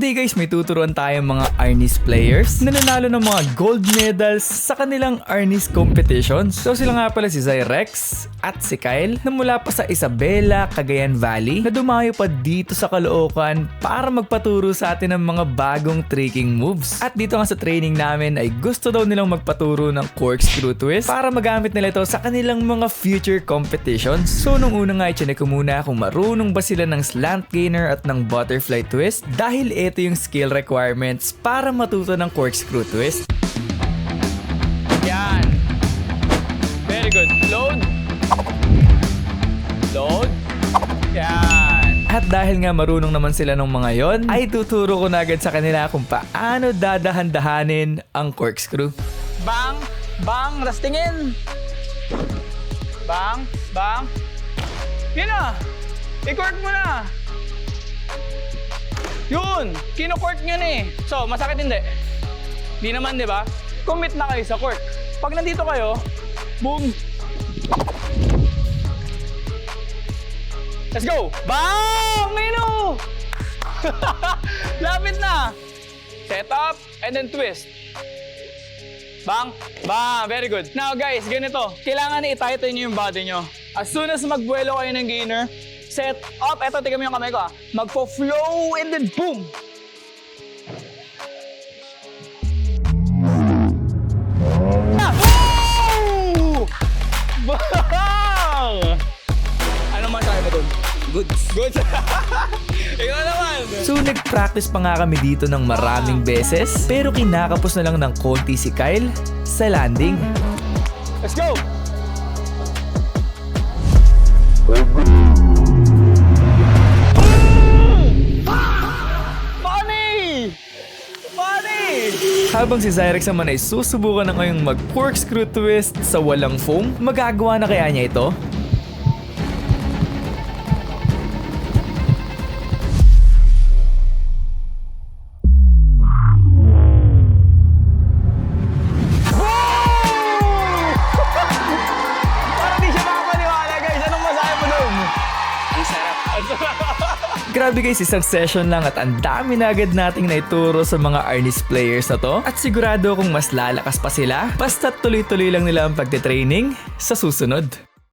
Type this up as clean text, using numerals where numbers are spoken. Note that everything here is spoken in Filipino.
Today guys, may tuturuan tayong mga Arnis players na nanalo ng mga gold medals sa kanilang Arnis competitions. So sila nga pala si Zyrex at si Kyle na mula pa sa Isabela, Cagayan Valley na dumayo pa dito sa Caloocan para magpaturo sa atin ng mga bagong tricking moves. At dito nga sa training namin ay gusto daw nilang magpaturo ng corkscrew twist para magamit nila ito sa kanilang mga future competitions. So nung una nga i-check ko muna kung marunong ba sila ng slant gainer at ng butterfly twist dahil ito yung skill requirements para matuto ng corkscrew twist. Yan. Very good. Load. Load. Yan. At dahil nga marunong naman sila ng mga yon, ay tuturo ko na agad sa kanila kung paano dadahan-dahanin ang corkscrew. Bang. Bang. Rastingin. Bang. Bang. Yun na. I-cork mo na. Yun! Kino-cork nyo na eh. So, masakit hindi? Di naman, di ba? Commit na kayo sa cork. Pag nandito kayo, boom! Let's go! Bang! Mino! Lapit na! Set up, and then twist. Bang! Bang! Very good. Now guys, ganito. Kailangan i-tighten nyo yung body nyo. As soon as magbuelo kayo ng gainer, set up. Eto, tignan mo yung kamay ko ah. Magpo-flow and then boom! Ah! Oh! Bang! Ano masabi mo dun? Goods. Goods. Ikaw naman. So nag-practice pa nga kami dito ng maraming beses pero kinakapos na lang ng konti si Kyle sa landing. Let's go! Habang si Zyrex naman ay susubukan na ngayong mag-corkscrew twist sa walang foam, magagawa na kaya niya ito? Parang di siya makapaniwala guys. Anong masahe mo dun? Ang sarap. Ang sarap. Grabe guys, isang session lang at ang dami na agad nating naituro sa mga Arnis players na to. At sigurado kung mas lalakas pa sila, basta tuloy-tuloy lang nila ang pagtitraining sa susunod.